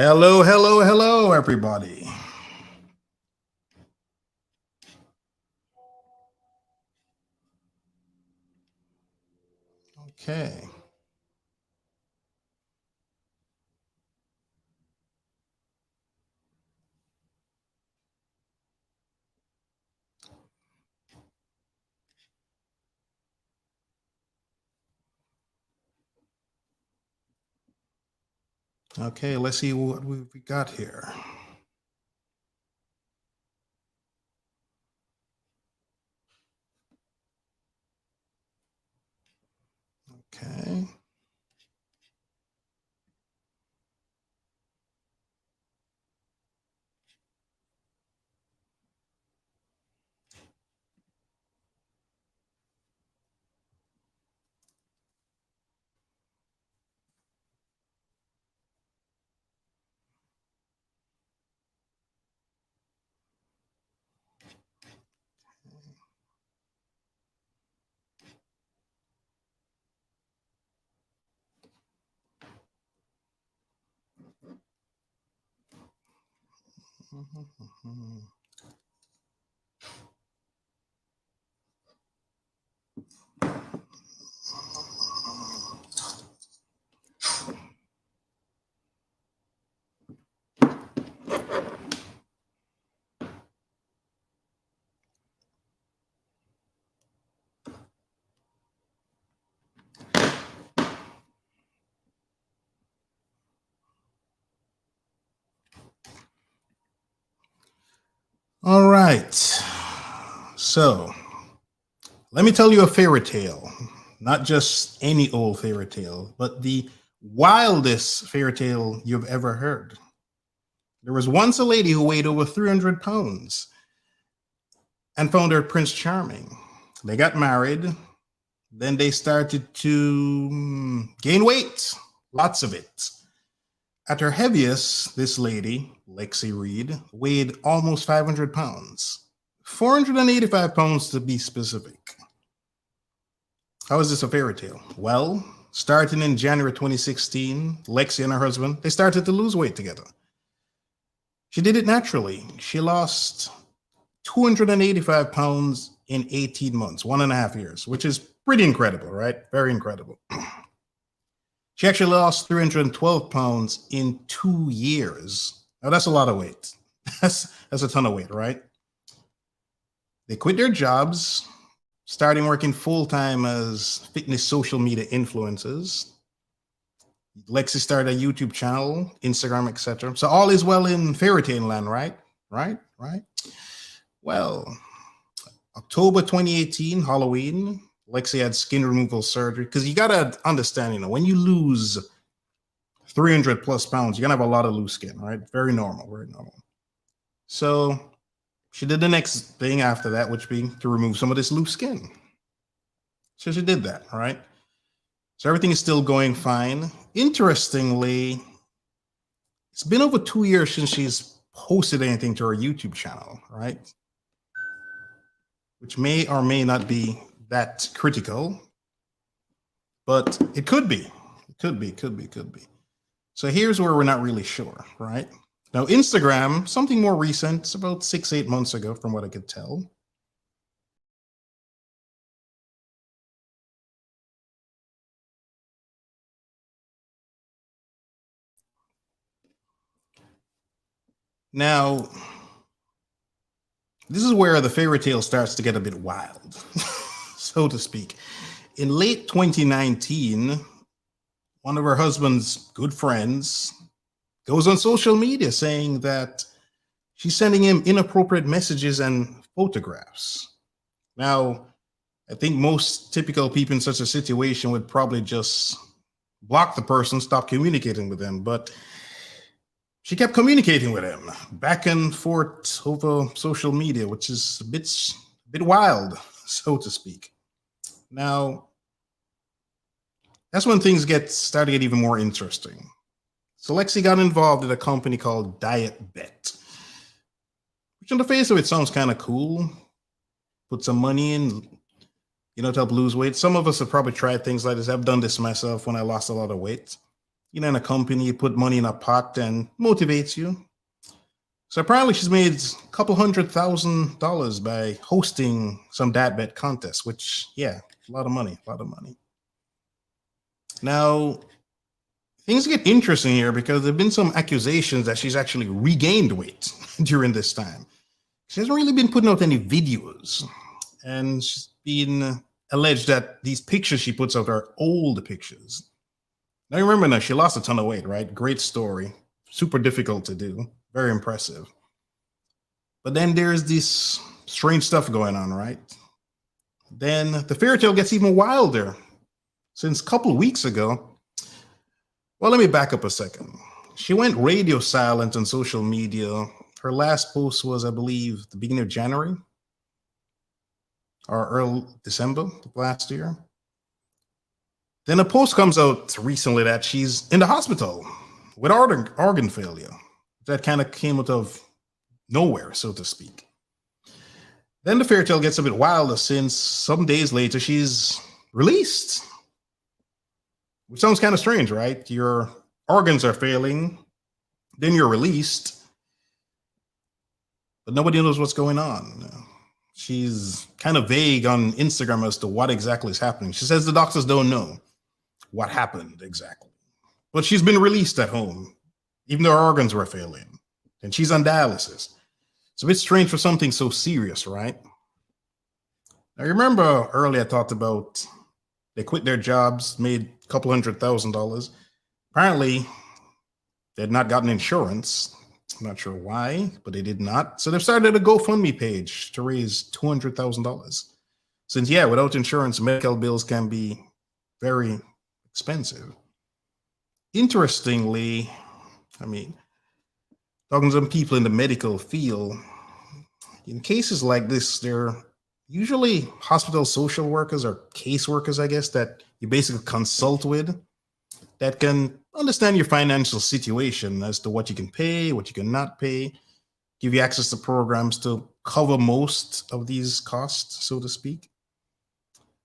Hello, hello, hello, everybody. Okay. Okay, let's see what we got here. Okay. All right. So, let me tell you a fairy tale. Not just any old fairy tale, but the wildest fairy tale you've ever heard. There was once a lady who weighed over 300 pounds and found her Prince Charming. They got married. Then they started to gain weight, lots of it. At her heaviest, this lady, Lexi Reed, weighed almost 500 pounds, 485 pounds to be specific. How is this a fairy tale? Well, starting in January 2016, Lexi and her husband, they started to lose weight together. She did it naturally. She lost 285 pounds in 18 months, 1.5 years, which is pretty incredible, right? Very incredible. She actually lost 312 pounds in 2 years. Now, that's a lot of weight. That's a ton of weight, right? They quit their jobs, starting working full-time as fitness social media influencers. Lexi started a YouTube channel, Instagram, etc. So all is well in fairy tale land, right? Right? Well, October 2018, Halloween, Lexi had skin removal surgery because you got to understand, when you lose 300 plus pounds, you're going to have a lot of loose skin, right? Very normal, very normal. So she did the next thing after that, which being to remove some of this loose skin. So she did that, right? So everything is still going fine. Interestingly, it's been over 2 years since she's posted anything to her YouTube channel, right? Which may or may not be that critical, but it could be. It could be. So here's where we're not really sure, right? Now, Instagram, something more recent, it's about 6-8 months ago, from what I could tell. Now, this is where the fairy tale starts to get a bit wild, so to speak. In late 2019, one of her husband's good friends goes on social media saying that she's sending him inappropriate messages and photographs. Now, I think most typical people in such a situation would probably just block the person, stop communicating with them, but she kept communicating with him back and forth over social media, which is a bit wild, so to speak. Now, that's when things start to get even more interesting. So Lexi got involved in a company called Diet Bet, which on the face of it sounds kind of cool. Put some money in, to help lose weight. Some of us have probably tried things like this. I've done this myself when I lost a lot of weight. you know, in a company, you put money in a pot and motivates you. So apparently she's made a couple $100,000 by hosting some dad bet contests, which, yeah, a lot of money, a lot of money. Now, things get interesting here because there have been some accusations that she's actually regained weight during this time. She hasn't really been putting out any videos, and she's been alleged that these pictures she puts out are old pictures. Now, remember now, she lost a ton of weight, right? Great story. Super difficult to do. Very impressive. But then there's this strange stuff going on, right? Then the fairy tale gets even wilder. Since a couple of weeks ago, well, let me back up a second. She went radio silent on social media. Her last post was, I believe, the beginning of January or early December of last year. Then a post comes out recently that she's in the hospital with organ failure. That kind of came out of nowhere, so to speak. Then the fairy tale gets a bit wilder since some days later she's released. Which sounds kind of strange, right? Your organs are failing, then you're released, but nobody knows what's going on. She's kind of vague on Instagram as to what exactly is happening. She says the doctors don't know what happened exactly, but she's been released at home, even though her organs were failing, and she's on dialysis. It's a bit strange for something so serious, right? Now, remember earlier I talked about they quit their jobs, made a couple $100,000. Apparently, they had not gotten insurance. I'm not sure why, but they did not. So they've started a GoFundMe page to raise $200,000. Since, yeah, without insurance, medical bills can be very expensive. Interestingly, I mean, talking to some people in the medical field, in cases like this, they're usually hospital social workers or caseworkers, I guess, that you basically consult with that can understand your financial situation as to what you can pay, what you cannot pay, give you access to programs to cover most of these costs, so to speak.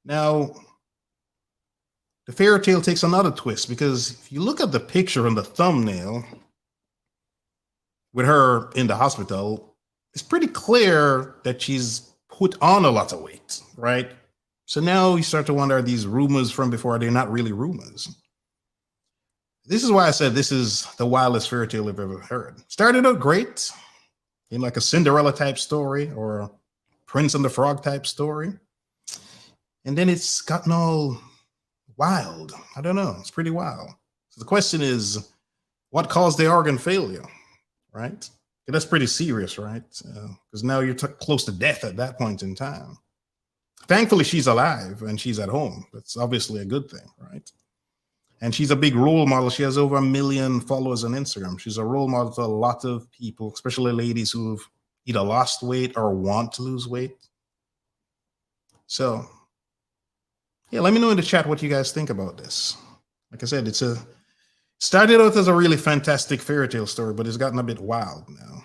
Now, the fairy tale takes another twist because if you look at the picture on the thumbnail with her in the hospital, it's pretty clear that she's put on a lot of weight, right? So now you start to wonder, are these rumors from before, are they not really rumors? This is why I said this is the wildest fairy tale I've ever heard. Started out great, in like a Cinderella type story or a Prince and the Frog type story. And then it's gotten all wild. I don't know, it's pretty wild. So the question is, what caused the organ failure, right? That's pretty serious, right? Because now you're close to death at that point in time. Thankfully, she's alive and she's at home. That's obviously a good thing, right? And she's a big role model. She has over 1 million followers on Instagram. She's a role model to a lot of people, especially ladies who've either lost weight or want to lose weight. So, yeah, let me know in the chat what you guys think about this. Like I said, started out as a really fantastic fairy tale story, but it's gotten a bit wild now.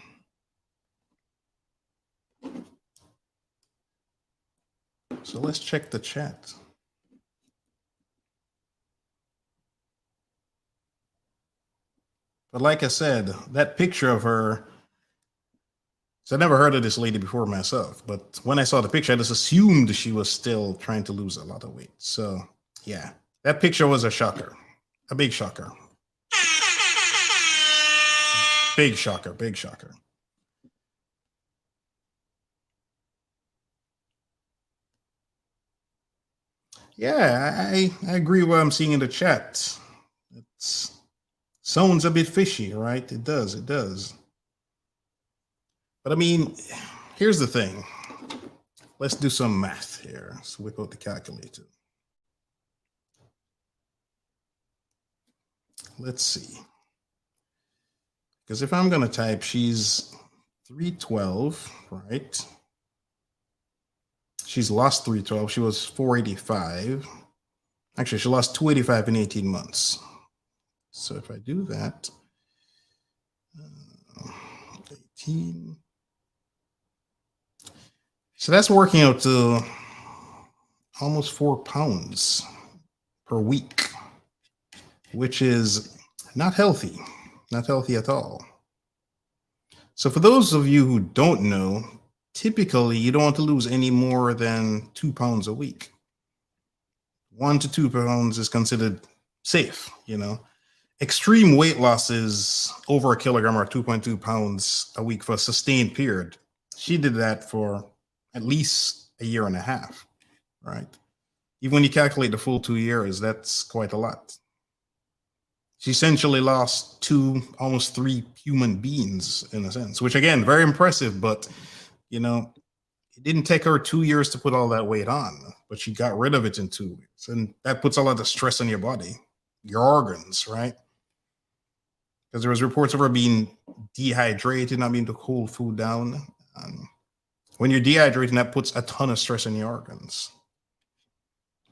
So let's check the chat. But like I said, that picture of her, so I never heard of this lady before myself, but when I saw the picture, I just assumed she was still trying to lose a lot of weight. So yeah, that picture was a shocker, a big shocker. Big shocker, big shocker. Yeah, I agree with what I'm seeing in the chat. It sounds a bit fishy, right? It does, it does. But I mean, here's the thing. Let's do some math here. Let's whip out the calculator. Let's see. Because if I'm going to type, she's 312, right? She's lost 312. She was 485. Actually, she lost 285 in 18 months. So if I do that, 18. So that's working out to almost 4 pounds per week, which is Not healthy, not healthy at all. So for those of you who don't know, typically you don't want to lose any more than 2 pounds a week. 1 to 2 pounds is considered safe, Extreme weight loss is over a kilogram or 2.2 pounds a week for a sustained period. She did that for at least a year and a half, right? Even when you calculate the full 2 years, that's quite a lot. She essentially lost almost 3 human beings in a sense, which again, very impressive, but it didn't take her 2 years to put all that weight on, but she got rid of it in 2 weeks. And that puts a lot of stress on your body, your organs, right? Because there was reports of her being dehydrated, not being able to cool food down. When you're dehydrated, that puts a ton of stress on your organs.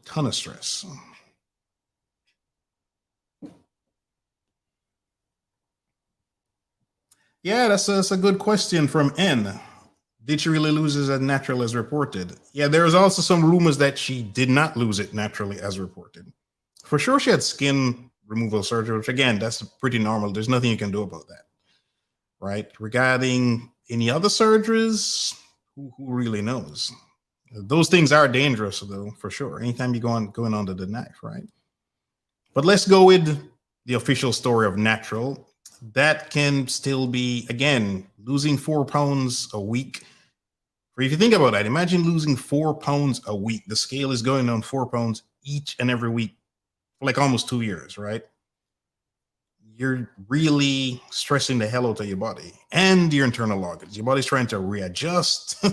Ton of stress. Yeah, that's a good question from N. Did she really lose it as natural as reported? Yeah, there's also some rumors that she did not lose it naturally as reported. For sure, she had skin removal surgery, which again, that's pretty normal. There's nothing you can do about that, right? Regarding any other surgeries, who really knows? Those things are dangerous, though, for sure. Anytime you going under the knife, right? But let's go with the official story of natural. That can still be, again, losing 4 pounds a week. Or if you think about that, imagine losing 4 pounds a week. The scale is going on 4 pounds each and every week for like almost 2 years, right? You're really stressing the hell out of your body and your internal organs. Your body's trying to readjust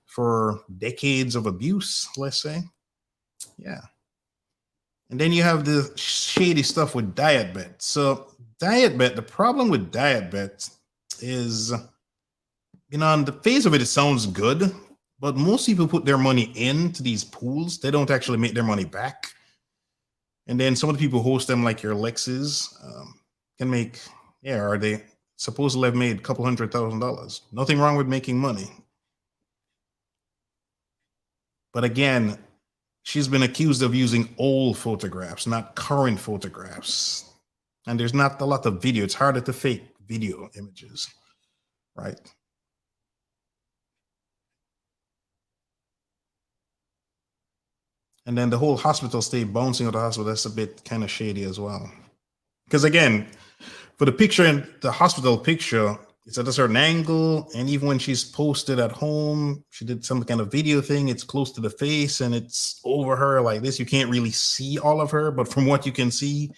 for decades of abuse, let's say. Yeah. And then you have the shady stuff with diet bet. So diet bet, the problem with diet bet is, on the face of it, it sounds good, but most people put their money into these pools. They don't actually make their money back. And then some of the people who host them, like your Lexes, can make, or they supposedly have made a couple $100,000. Nothing wrong with making money. But again, she's been accused of using old photographs, not current photographs. And there's not a lot of video. It's harder to fake video images, right? And then the whole hospital stay bouncing out of the hospital, that's a bit kind of shady as well. Because again, for the picture in the hospital picture, it's at a certain angle. And even when she's posted at home, she did some kind of video thing. It's close to the face and it's over her like this. You can't really see all of her, but from what you can see,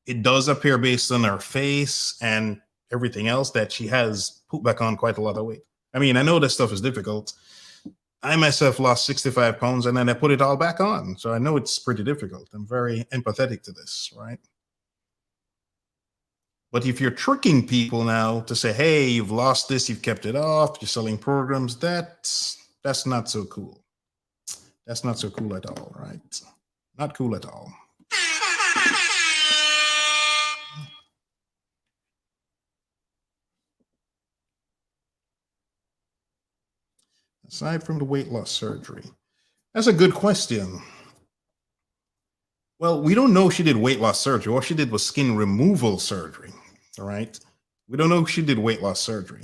it does appear based on her face and everything else that she has put back on quite a lot of weight. I mean, I know this stuff is difficult. I myself lost 65 pounds and then I put it all back on. So I know it's pretty difficult. I'm very empathetic to this, right? But if you're tricking people now to say, hey, you've lost this, you've kept it off, you're selling programs, that's not so cool. That's not so cool at all, right? Not cool at all. Aside from the weight loss surgery, that's a good question. Well, we don't know if she did weight loss surgery. All she did was skin removal surgery, all right? We don't know if she did weight loss surgery.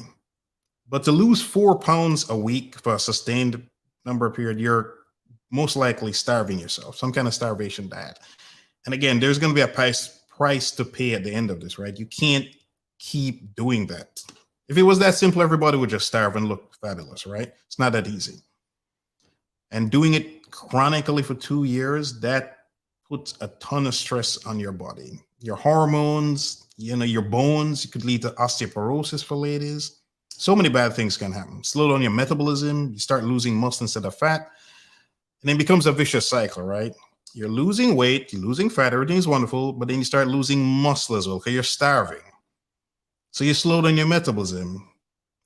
But to lose 4 pounds a week for a sustained number of period, you're most likely starving yourself, some kind of starvation diet. And again, there's going to be a price to pay at the end of this, right? You can't keep doing that. If it was that simple, everybody would just starve and look fabulous, right? It's not that easy. And doing it chronically for 2 years, that puts a ton of stress on your body. Your hormones, your bones, it could lead to osteoporosis for ladies. So many bad things can happen. Slow down your metabolism, you start losing muscle instead of fat, and it becomes a vicious cycle, right? You're losing weight, you're losing fat, everything is wonderful, but then you start losing muscle as well because you're starving. So you slow down your metabolism.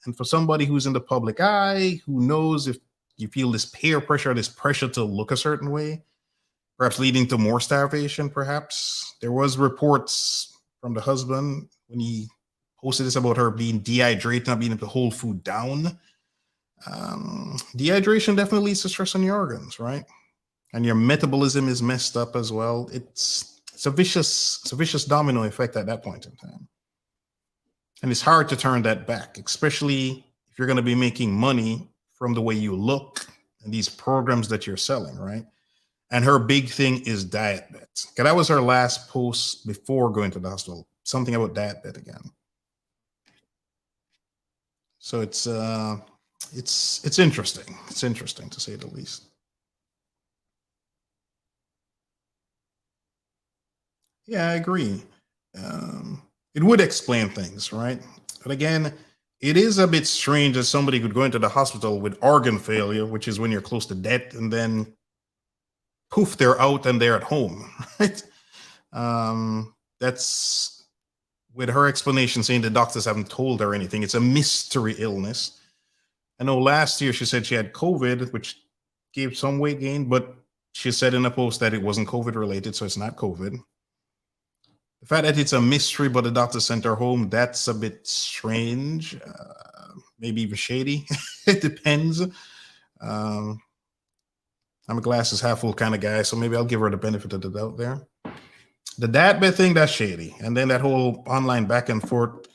And for somebody who's in the public eye, who knows if you feel this peer pressure, this pressure to look a certain way, perhaps leading to more starvation, perhaps. There was reports from the husband when he posted this about her being dehydrated, not being able to hold food down. Dehydration definitely leads to stress on your organs, right? And your metabolism is messed up as well. It's it's a vicious domino effect at that point in time. And it's hard to turn that back, especially if you're going to be making money from the way you look and these programs that you're selling, right? And her big thing is diet bet. Okay, that was her last post before going to the hospital. Something about diet bet again. So it's interesting. It's interesting to say the least. Yeah, I agree. It would explain things, right? But again, it is a bit strange that somebody could go into the hospital with organ failure, which is when you're close to death, and then poof, they're out and they're at home, right? That's with her explanation saying the doctors haven't told her anything. It's a mystery illness. I know last year she said she had COVID, which gave some weight gain, but she said in a post that it wasn't COVID related, so it's not COVID. The fact that it's a mystery, but the doctor sent her home, that's a bit strange, maybe even shady. It depends. I'm a glasses half full kind of guy, so maybe I'll give her the benefit of the doubt there. The dad bet thing, that's shady. And then that whole online back and forth.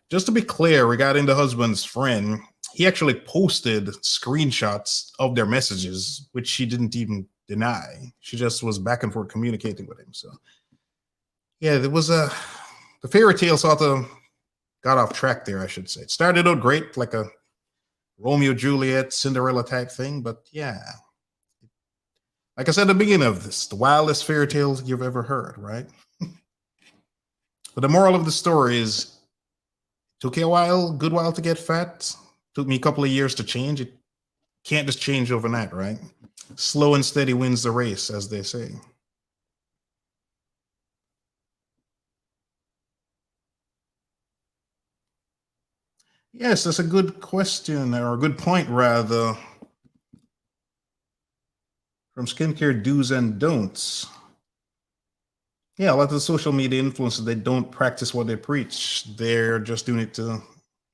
Just to be clear, regarding the husband's friend, he actually posted screenshots of their messages, which she didn't even deny. She just was back and forth communicating with him. So yeah, there was the fairy tale sort of got off track there, I should say. It started out great, like a Romeo Juliet Cinderella type thing, but yeah, like I said at the beginning of this, the wildest fairy tales you've ever heard, right? But the moral of the story is, it took you a good while to get fat. Took me a couple of years to change. It can't just change overnight, right? Slow and steady wins the race, as they say. Yes, that's a good question, or a good point, rather, from Skincare Do's and Don'ts. Yeah, a lot of the social media influencers, they don't practice what they preach. They're just doing it to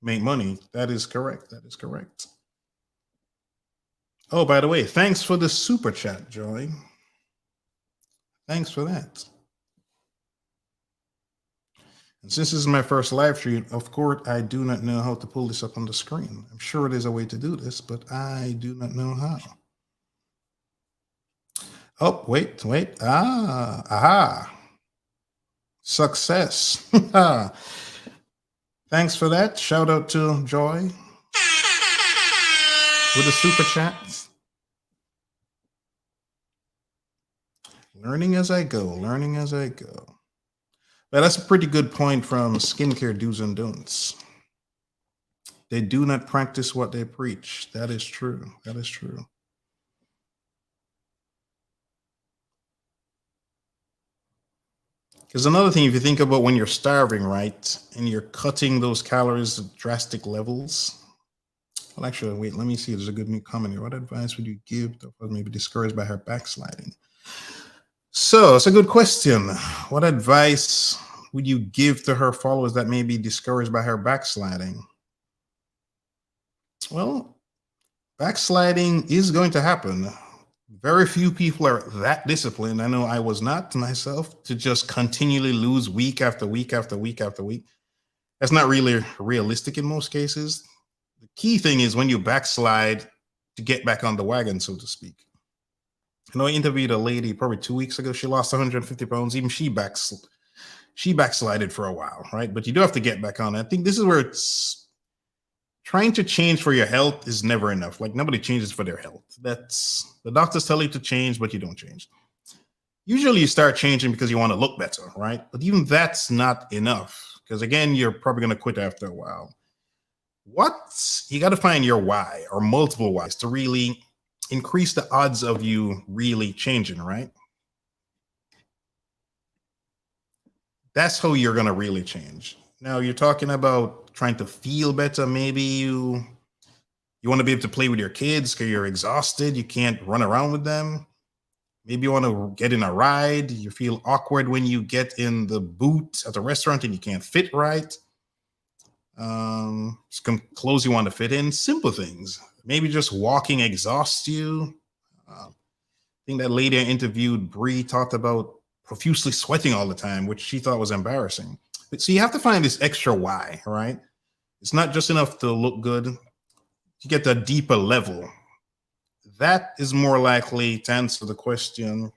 make money. That is correct. That is correct. Oh, by the way, thanks for the super chat, Joy. Thanks for that. And since this is my first live stream, of course, I do not know how to pull this up on the screen. I'm sure there's a way to do this, but I do not know how. Oh, wait. Aha. Success. Thanks for that. Shout out to Joy with the super chat. Learning as I go, learning as I go. But that's a pretty good point from Skincare Do's and Don'ts. They do not practice what they preach. That is true. That is true. Because another thing, if you think about when you're starving, right, and you're cutting those calories at drastic levels. Well, actually, wait, let me see. There's a good new comment here. What advice would you give to maybe discouraged by her backsliding? So it's a good question. What advice would you give to her followers that may be discouraged by her backsliding? Well, backsliding is going to happen. Very few people are that disciplined. I know I was not myself, to just continually lose week after week after week after week. That's not really realistic in most cases. The key thing is when you backslide, to get back on the wagon, so to speak. I know I interviewed a lady probably 2 weeks ago. She lost 150 pounds. Even she backslided for a while, right? But you do have to get back on it. I think this is where it's trying to change for your health is never enough. Like, nobody changes for their health. That's the doctors tell you to change, but you don't change. Usually you start changing because you want to look better, right? But even that's not enough, because again, you're probably going to quit after a while. You got to find your why, or multiple whys, to really increase the odds of you really changing, right? That's how you're going to really change. Now, you're talking about trying to feel better. Maybe you want to be able to play with your kids because you're exhausted. You can't run around with them. Maybe you want to get in a ride. You feel awkward when you get in the boot at the restaurant and you can't fit right. Some clothes you want to fit in. Simple things. Maybe just walking exhausts you. I think that lady I interviewed, Bree, talked about profusely sweating all the time, which she thought was embarrassing. But so you have to find this extra why, right? It's not just enough to look good. You get a deeper level. That is more likely to answer the question,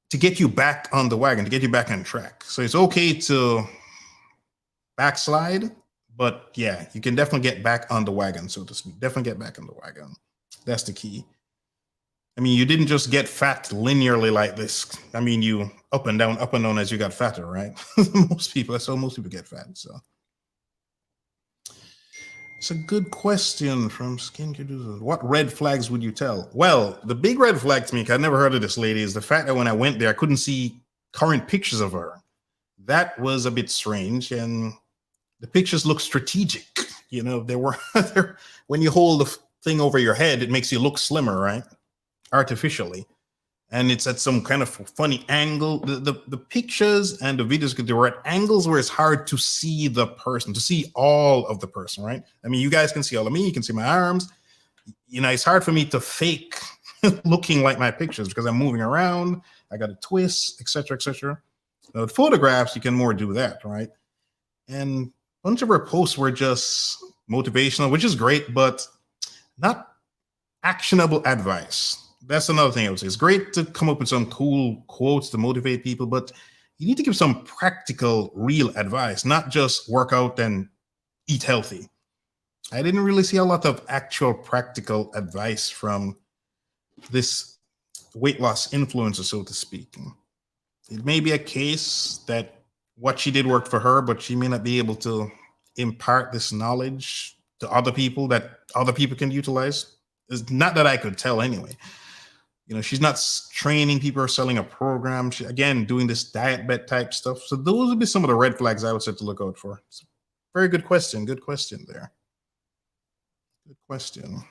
to get you back on the wagon, to get you back on track. So it's okay to backslide, but yeah, you can definitely get back on the wagon, so to speak. Definitely get back on the wagon. That's the key. I mean, you didn't just get fat linearly like this. I mean, you up and down as you got fatter, right? Most people, that's how most people get fat. So it's a good question from Skincare. What red flags would you tell? Well, the big red flag to me, because I never heard of this lady, is the fact that when I went there, I couldn't see current pictures of her. That was a bit strange, and the pictures look strategic. You know, they were when you hold the thing over your head, it makes you look slimmer, right? Artificially. And it's at some kind of funny angle. The pictures and the videos, they were at angles where it's hard to see the person, to see all of the person, right? I mean, you guys can see all of me, you can see my arms. You know, it's hard for me to fake looking like my pictures because I'm moving around, I got a twist, etc., etc. Now, with photographs, you can more do that, right? And a bunch of her posts were just motivational, which is great, but not actionable advice. That's another thing I would say. It's great to come up with some cool quotes to motivate people, but you need to give some practical, real advice, not just work out and eat healthy. I didn't really see a lot of actual practical advice from this weight loss influencer, so to speak. It may be a case that what she did worked for her, but she may not be able to impart this knowledge to other people that other people can utilize. It's not that I could tell anyway. You know, she's not training people or selling a program. She, again, doing this diet bet type stuff. So those would be some of the red flags I would say to look out for. It's a very good question. Good question there. Good question.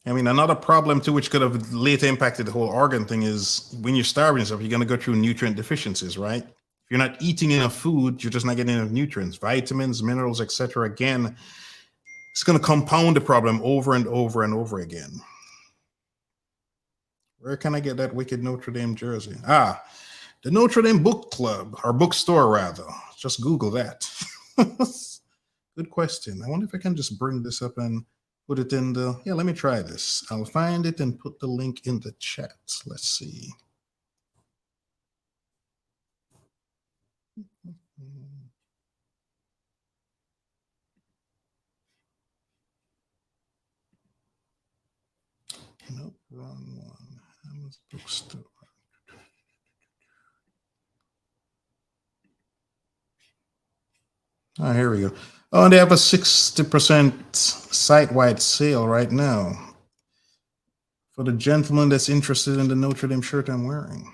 I mean, another problem too, which could have later impacted the whole organ thing, is when you're starving yourself, you're going to go through nutrient deficiencies, right? If you're not eating enough food, you're just not getting enough nutrients, vitamins, minerals, etc. Again, it's going to compound the problem over and over and over again. Where can I get that wicked Notre Dame jersey? Ah, the Notre Dame Book Club, or bookstore rather. Just Google that. Good question. I wonder if I can just bring this up and put it in the, yeah, let me try this. I'll find it and put the link in the chat. Let's see. Nope, wrong one. Hammonds Bookstore. Oh, here we go. Oh, and they have a 60% site-wide sale right now for the gentleman that's interested in the Notre Dame shirt I'm wearing.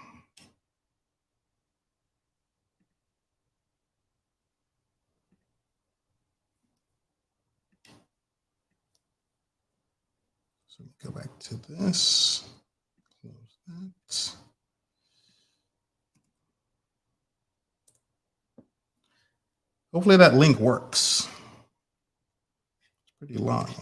So go back to this. Close that. Hopefully that link works. It's pretty long.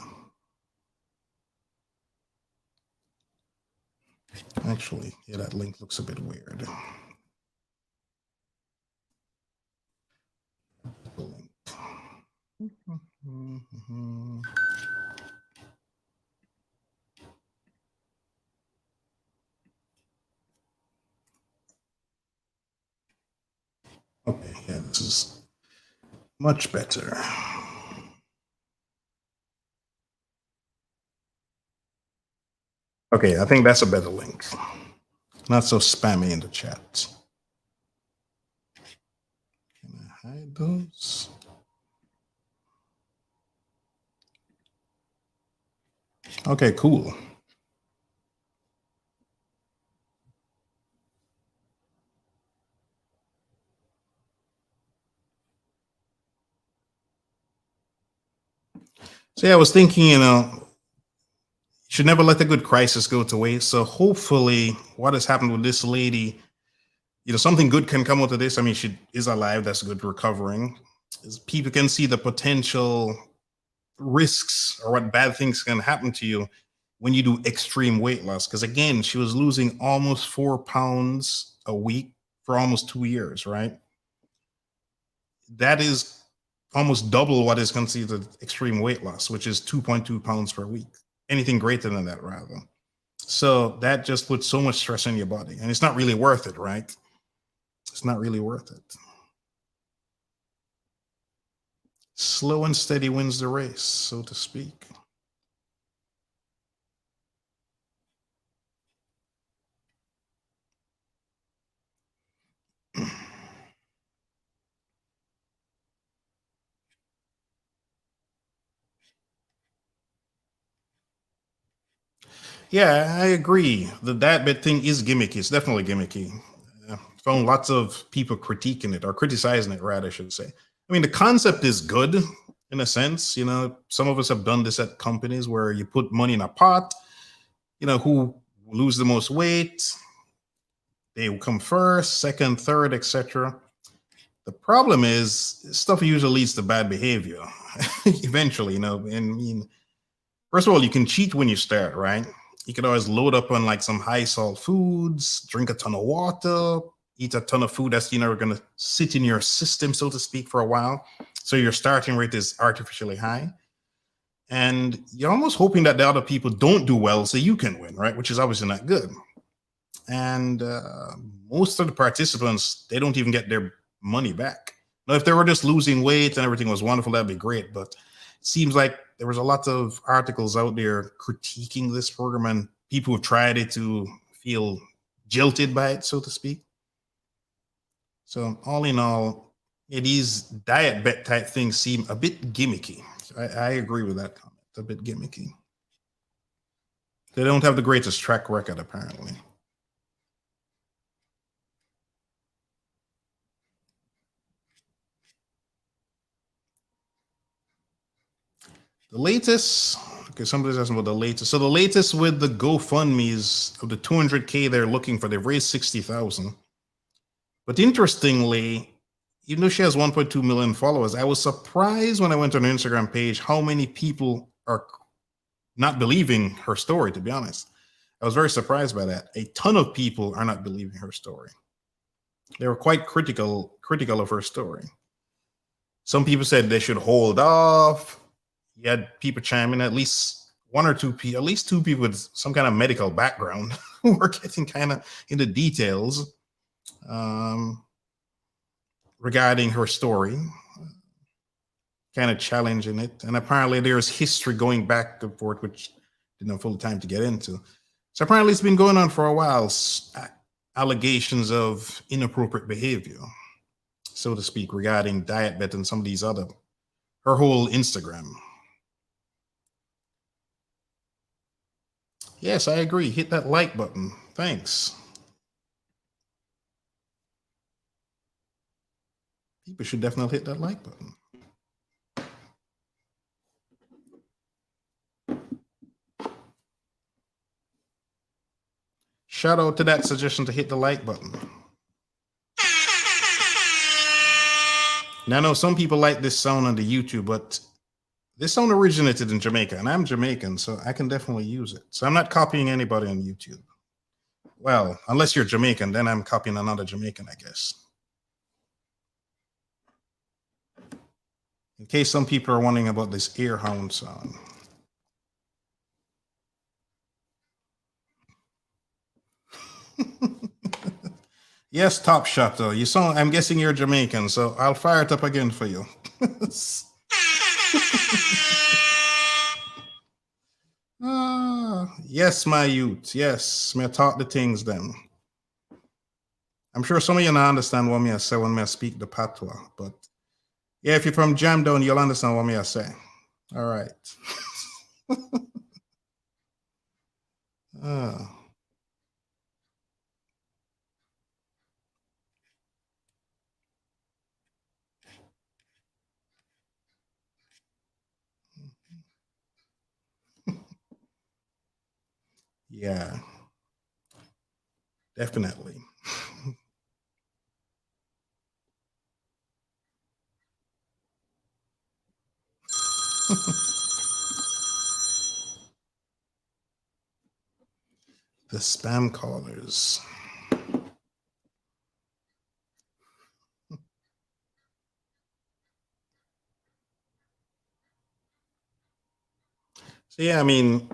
Actually, yeah, that link looks a bit weird. The link. Okay, yeah, this is much better. Okay, I think that's a better link. Not so spammy in the chat. Can I hide those? Okay, cool. So yeah, I was thinking, you know, should never let a good crisis go to waste. So hopefully what has happened with this lady something good can come out of this. I mean, she is alive. That's good. Recovering. People can see the potential risks or what bad things can happen to you when you do extreme weight loss. Because again, she was losing almost 4 pounds a week for almost 2 years, right? That is almost double what is considered extreme weight loss, which is 2.2 pounds per week. Anything greater than that, rather. So that just puts so much stress on your body, and it's not really worth it, right? It's not really worth it. Slow and steady wins the race, so to speak. Yeah, I agree. That bit thing is gimmicky. It's definitely gimmicky. Found lots of people critiquing it or criticizing it, rather, I should say. I mean, the concept is good in a sense. Some of us have done this at companies where you put money in a pot. Who lose the most weight, they will come first, second, third, etc. The problem is stuff usually leads to bad behavior eventually. And first of all, you can cheat when you start, right? You can always load up on like some high salt foods, drink a ton of water, eat a ton of food that's going to sit in your system, so to speak, for a while. So your starting rate is artificially high. And you're almost hoping that the other people don't do well so you can win, right? Which is obviously not good. And most of the participants, they don't even get their money back. Now, if they were just losing weight and everything was wonderful, that'd be great. But it seems like there was a lot of articles out there critiquing this program, and people who tried it to feel jilted by it, so to speak. So all in all, these diet bet type things seem a bit gimmicky. I agree with that comment. A bit gimmicky. They don't have the greatest track record, apparently. The latest, okay, somebody's asking about the latest. So the latest with the GoFundMe's of the 200K they're looking for, they've raised 60,000. But interestingly, even though she has 1.2 million followers, I was surprised when I went on her Instagram page how many people are not believing her story, to be honest. I was very surprised by that. A ton of people are not believing her story. They were quite critical of her story. Some people said they should hold off. You had people chime in, at least one or two people, at least two people with some kind of medical background who were getting kind of into details regarding her story, kind of challenging it. And apparently there's history going back and forth, which didn't have full time to get into. So apparently it's been going on for a while, allegations of inappropriate behavior, so to speak, regarding diet bet and some of these other, her whole Instagram. Yes, I agree. Hit that like button. Thanks. People should definitely hit that like button. Shout out to that suggestion to hit the like button. Now, I know some people like this sound on the YouTube, but this sound originated in Jamaica, and I'm Jamaican, so I can definitely use it. So I'm not copying anybody on YouTube. Well, unless you're Jamaican, then I'm copying another Jamaican, I guess. In case some people are wondering about this earhound song. Yes, Top Shot, though. I'm guessing you're Jamaican, so I'll fire it up again for you. Yes, my youth. Yes, me talk the things then. I'm sure some of you not understand what me I say when me I speak the patois, but yeah, if you're from Jam Down, you'll understand what me I say. All right. Yeah, definitely. The spam callers. So yeah, I mean,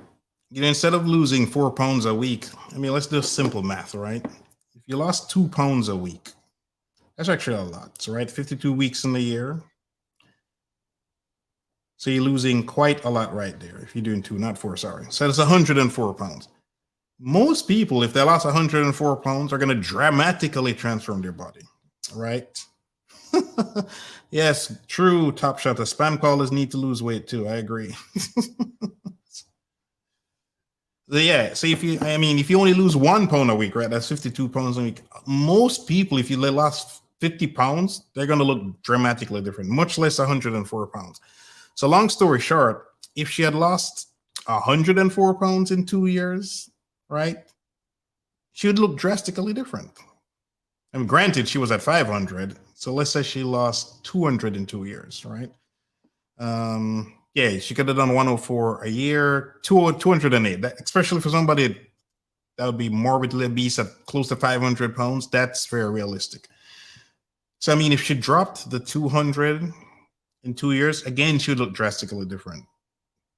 instead of losing 4 pounds a week, I mean, let's do simple math, right? If you lost 2 pounds a week, that's actually a lot, right? 52 weeks in the year. So you're losing quite a lot right there. If you're doing 2, not 4, sorry. So that's 104 pounds. Most people, if they lost 104 pounds, are going to dramatically transform their body, right? Yes, true, Top Shot. The spam callers need to lose weight too. I agree. Yeah, so if you only lose 1 pound a week, right? That's 52 pounds a week. Most people, if you lost 50 pounds, they're going to look dramatically different, much less 104 pounds. So long story short, if she had lost 104 pounds in 2 years, right, she would look drastically different. I mean, granted, she was at 500. So let's say she lost 200 in 2 years, right? Yeah, she could have done 104 a year, 208. Especially for somebody that would be morbidly obese at close to 500 pounds, that's very realistic. So, I mean, if she dropped the 200 in 2 years, again, she would look drastically different.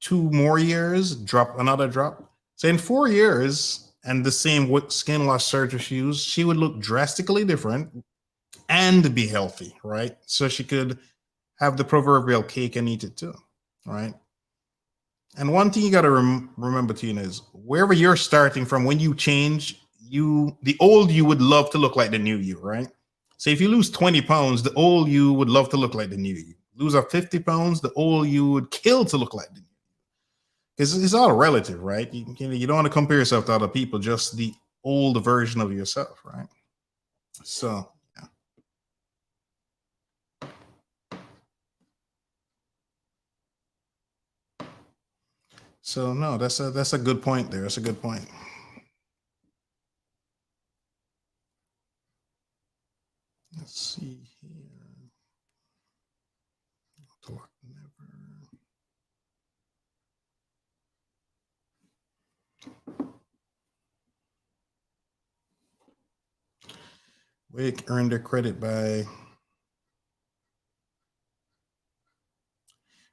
2 more years, drop another drop. So in 4 years, and the same skin loss surgery she used, she would look drastically different and be healthy, right? So she could have the proverbial cake and eat it too, right? And one thing you got to remember, Tina, is wherever you're starting from, when you change, the old you would love to look like the new you, right? So if you lose 20 pounds, the old you would love to look like the new you. Lose up 50 pounds, the old you would kill to look like the new. Because it's all relative, right? You don't want to compare yourself to other people, just the old version of yourself, right? So, yeah. So no, that's a good point there. That's a good point. Let's see here. Talk never. Wake earned their credit by.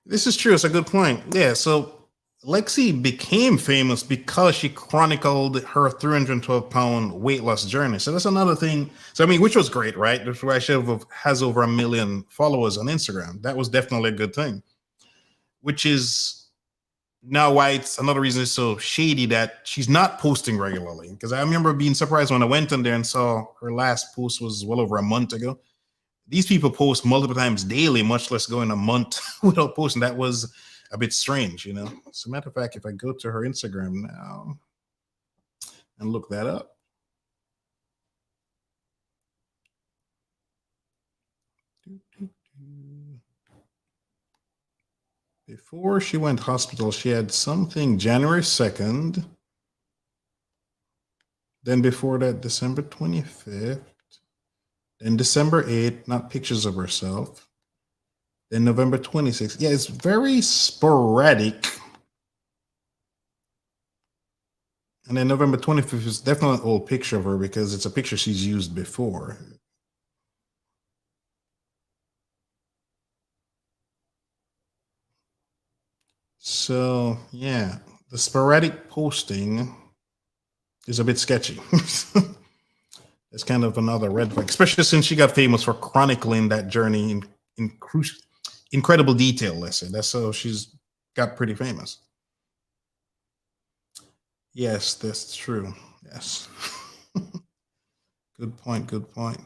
This is true. It's a good point. Yeah. So Lexi became famous because she chronicled her 312-pound weight loss journey. So that's another thing. So I mean, which was great, right? That's why she has over 1 million followers on Instagram. That was definitely a good thing. Which is now why it's another reason it's so shady that she's not posting regularly. Because I remember being surprised when I went on there and saw her last post was well over a month ago. These people post multiple times daily, much less going a month without posting. That was a bit strange, you know. As a matter of fact, if I go to her Instagram now and look that up. Before she went hospital, she had something January 2nd. Then before that, December 25th. Then December 8th, not pictures of herself. Then November 26th. Yeah, it's very sporadic. And then November 25th is definitely an old picture of her because it's a picture she's used before. So, yeah, the sporadic posting is a bit sketchy. It's kind of another red flag, especially since she got famous for chronicling that journey in incredible detail, let's say. That's so she's got pretty famous. Yes, that's true. Yes. Good point. Good point.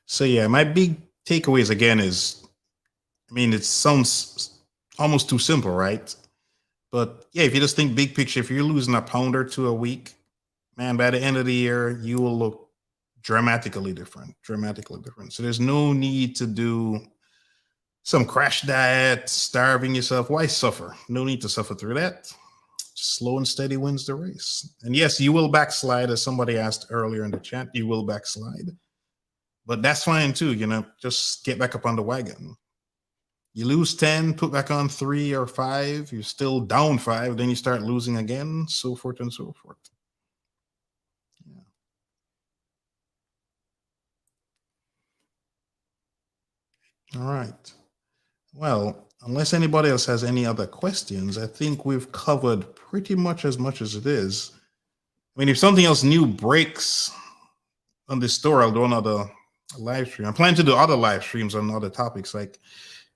So yeah, my big takeaways again is, I mean, it sounds almost too simple, right? But yeah, if you just think big picture, if you're losing a pound or two a week, man, by the end of the year, you will look dramatically different. Dramatically different. So there's no need to do some crash diet, starving yourself. Why suffer? No need to suffer through that. Slow and steady wins the race. And yes, you will backslide, as somebody asked earlier in the chat. You will backslide. But that's fine too, you know, just get back up on the wagon. You lose 10, put back on 3 or 5, you're still down 5, then you start losing again, so forth and so forth. Yeah. All right. Well, unless anybody else has any other questions, I think we've covered pretty much as it is. I mean, if something else new breaks on this store, I'll do another live stream. I'm planning to do other live streams on other topics like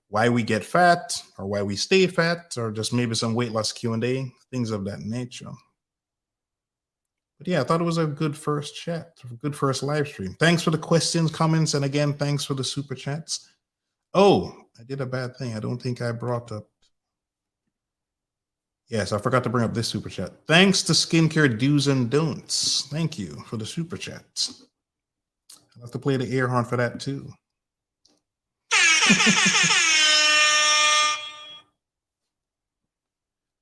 why we get fat or why we stay fat or just maybe some weight loss Q&A, things of that nature. But yeah, I thought it was a good first chat, a good first live stream. Thanks for the questions, comments, and again, thanks for the super chats. Oh, I did a bad thing. I don't think I brought up. Yes, I forgot to bring up this super chat. Thanks to Skincare Do's and Don'ts. Thank you for the super chats. I'll have to play the air horn for that too.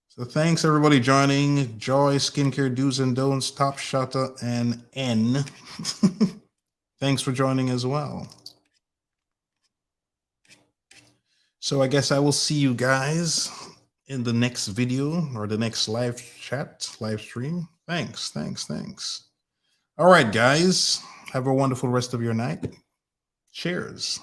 So thanks everybody joining. Joy, Skincare Do's and Don'ts, Top Shotter, and N. Thanks for joining as well. So I guess I will see you guys in the next video or the next live stream. Thanks. All right, guys. Have a wonderful rest of your night. Cheers.